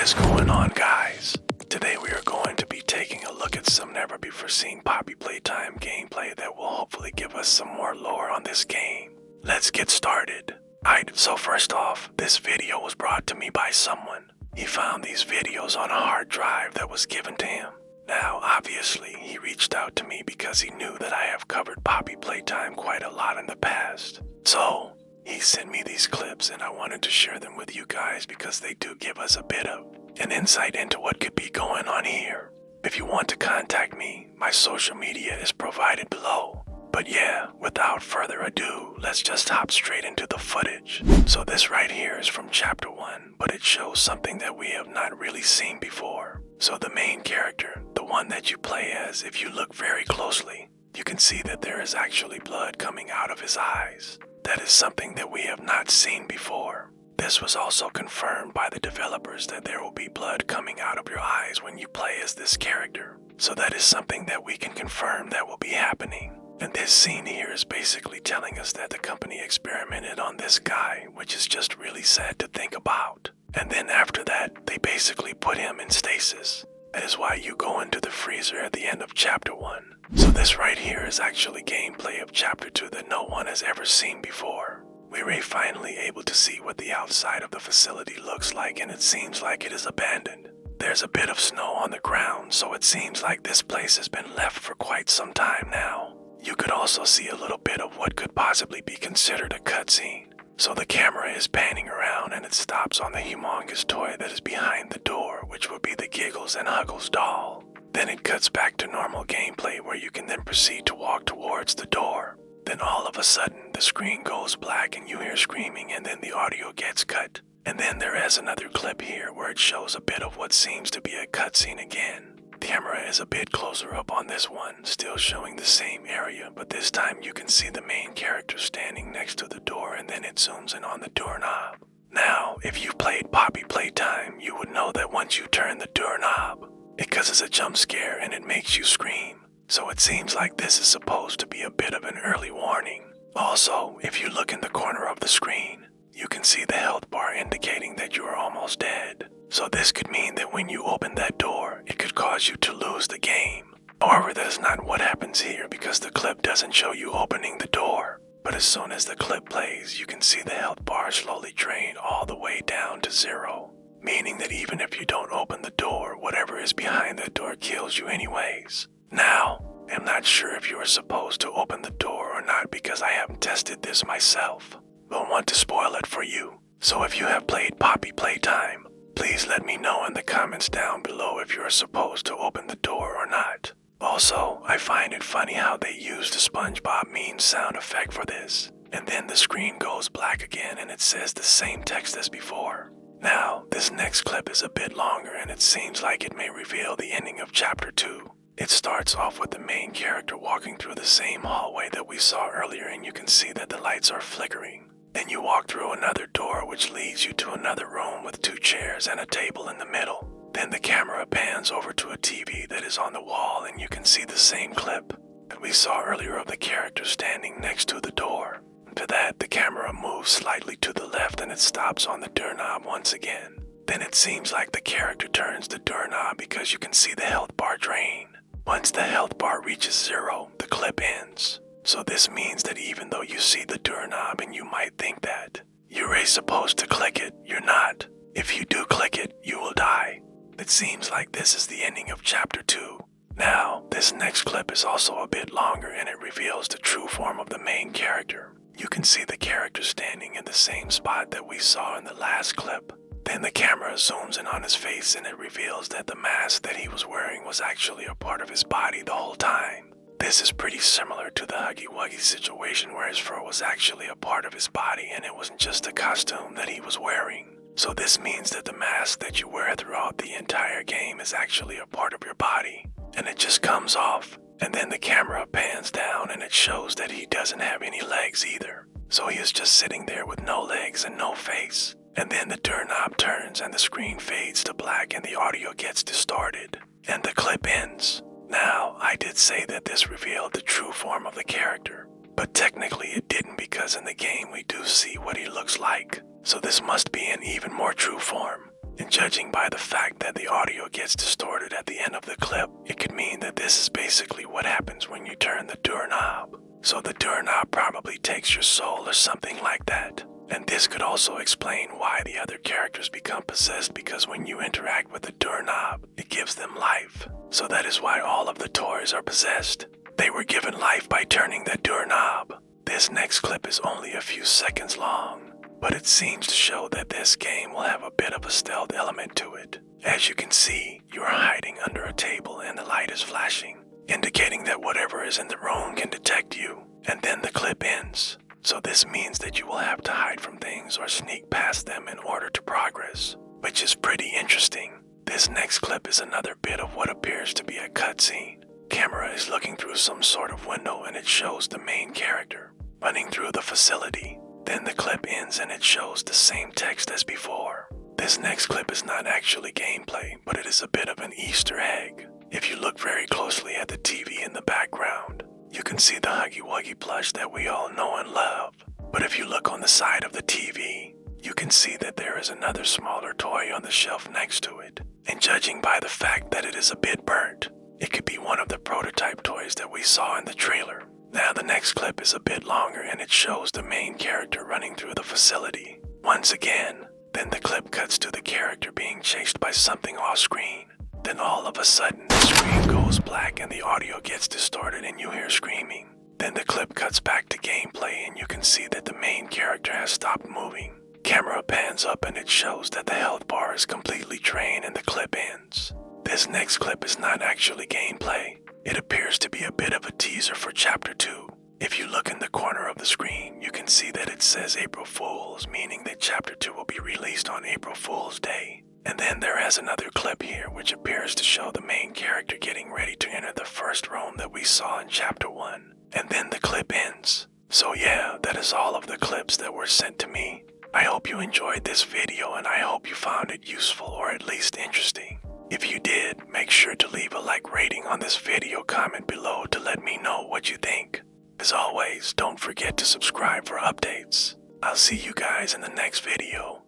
is going on, guys? Today we are going to be taking a look at some never-before-seen Poppy Playtime gameplay that will hopefully give us some more lore on this game. Let's get started. Alright, so first off, this video was brought to me by someone. He found these videos on a hard drive that was given to him. Now, obviously, he reached out to me because he knew that I have covered Poppy Playtime quite a lot in the past. So, he sent me these clips and I wanted to share them with you guys because they do give us a bit of an insight into what could be going on here. If you want to contact me, my social media is provided below. But yeah, without further ado, let's just hop straight into the footage. So this right here is from chapter 1, but it shows something that we have not really seen before. So the main character, the one that you play as, if you look very closely, you can see that there is actually blood coming out of his eyes. That is something that we have not seen before. This was also confirmed by the developers that there will be blood coming out of your eyes when you play as this character. So that is something that we can confirm that will be happening. And this scene here is basically telling us that the company experimented on this guy, which is just really sad to think about. And then after that, they basically put him in stasis. That is why you go into the freezer at the end of chapter 1. So this right here is actually gameplay of chapter 2 that no one has ever seen before. We were finally able to see what the outside of the facility looks like, and it seems like it is abandoned. There's a bit of snow on the ground, so it seems like this place has been left for quite some time now. You could also see a little bit of what could possibly be considered a cutscene. So the camera is panning around and it stops on the humongous toy that is behind the door, which will be the Giggles and Huggles doll. Then it cuts back to normal gameplay where you can then proceed to walk towards the door. Then all of a sudden, the screen goes black and you hear screaming, and then the audio gets cut. And then there is another clip here where it shows a bit of what seems to be a cutscene again. The camera is a bit closer up on this one, still showing the same area, but this time you can see the main character standing next to the door, and then it zooms in on the doorknob. Now, if you played Poppy Playtime, you would know that once you turn the doorknob, it causes a jump scare and it makes you scream. So it seems like this is supposed to be a bit of an early warning. Also, if you look in the corner of the screen, you can see the health bar indicating that you are almost dead. So this could mean that when you open that door, it could cause you to lose the game. However, that is not what happens here because the clip doesn't show you opening the door. But as soon as the clip plays, you can see the health bar slowly drain all the way down to 0. Meaning that even if you don't open the door, whatever is behind that door kills you anyways. Now, I'm not sure if you are supposed to open the door or not because I haven't tested this myself. Don't want to spoil it for you. So if you have played Poppy Playtime, please let me know in the comments down below if you are supposed to open the door or not. Also, I find it funny how they used the SpongeBob meme sound effect for this. And then the screen goes black again and it says the same text as before. Now, this next clip is a bit longer and it seems like it may reveal the ending of chapter 2. It starts off with the main character walking through the same hallway that we saw earlier, and you can see that the lights are flickering. Then you walk through another door which leads you to another room with 2 chairs and a table in the middle. Then the camera pans over to a TV that is on the wall and you can see the same clip that we saw earlier of the character standing next to the door. To that, the camera moves slightly to the left and it stops on the doorknob once again. Then it seems like the character turns the doorknob because you can see the health bar drain. Once the health bar reaches 0, the clip ends. So this means that even though you see the doorknob and you might think that you're supposed to click it, you're not. If you do click it, you will die. It seems like this is the ending of chapter 2. Now, this next clip is also a bit longer and it reveals the true form of the main character. You can see the character standing in the same spot that we saw in the last clip. Then the camera zooms in on his face and it reveals that the mask that he was wearing was actually a part of his body the whole time. This is pretty similar to the Huggy Wuggy situation where his fur was actually a part of his body and it wasn't just a costume that he was wearing. So this means that the mask that you wear throughout the entire game is actually a part of your body. And it just comes off. And then the camera pans down and it shows that he doesn't have any legs either. So he is just sitting there with no legs and no face. And then the doorknob turns and the screen fades to black and the audio gets distorted. And the clip ends. Now, I did say that this revealed the true form of the character, but technically it didn't because in the game we do see what he looks like. So this must be an even more true form. And judging by the fact that the audio gets distorted at the end of the clip, it could mean that this is basically what happens when you turn the doorknob. So the doorknob probably takes your soul or something like that. And this could also explain why the other characters become possessed, because when you interact with the doorknob, it gives them life. So that is why all of the toys are possessed. They were given life by turning that doorknob. This next clip is only a few seconds long, but it seems to show that this game will have a bit of a stealth element to it. As you can see, you are hiding under a table and the light is flashing, indicating that whatever is in the room can detect you. And then the clip ends. So this means that you will have to hide from things or sneak past them in order to progress, which is pretty interesting. This next clip is another bit of what appears to be a cutscene. Camera is looking through some sort of window and it shows the main character running through the facility. Then the clip ends and it shows the same text as before. This next clip is not actually gameplay, but it is a bit of an Easter egg. If you look very closely at the TV in the background, you can see the Huggy Wuggy plush that we all know and love. But if you look on the side of the TV, you can see that there is another smaller toy on the shelf next to it. And judging by the fact that it is a bit burnt, it could be one of the prototype toys that we saw in the trailer. Now the next clip is a bit longer and it shows the main character running through the facility once again. Then the clip cuts to the character being chased by something off screen. Then all of a sudden the screen goes black and the audio gets distorted and you hear screaming. Then the clip cuts back to gameplay and you can see that the main character has stopped moving. Camera pans up and it shows that the health bar is completely drained and the clip ends. This next clip is not actually gameplay. It appears to be a bit of a teaser for Chapter 2. If you look in the corner of the screen, you can see that it says April Fools, meaning that Chapter 2 will be released on April Fool's Day. And then there is another clip here which appears to show the main character getting ready to enter the first room that we saw in Chapter 1. And then the clip ends. So yeah, that is all of the clips that were sent to me. I hope you enjoyed this video and I hope you found it useful or at least interesting. If you did, make sure to leave a like rating on this video, comment below to let me know what you think. As always, don't forget to subscribe for updates. I'll see you guys in the next video.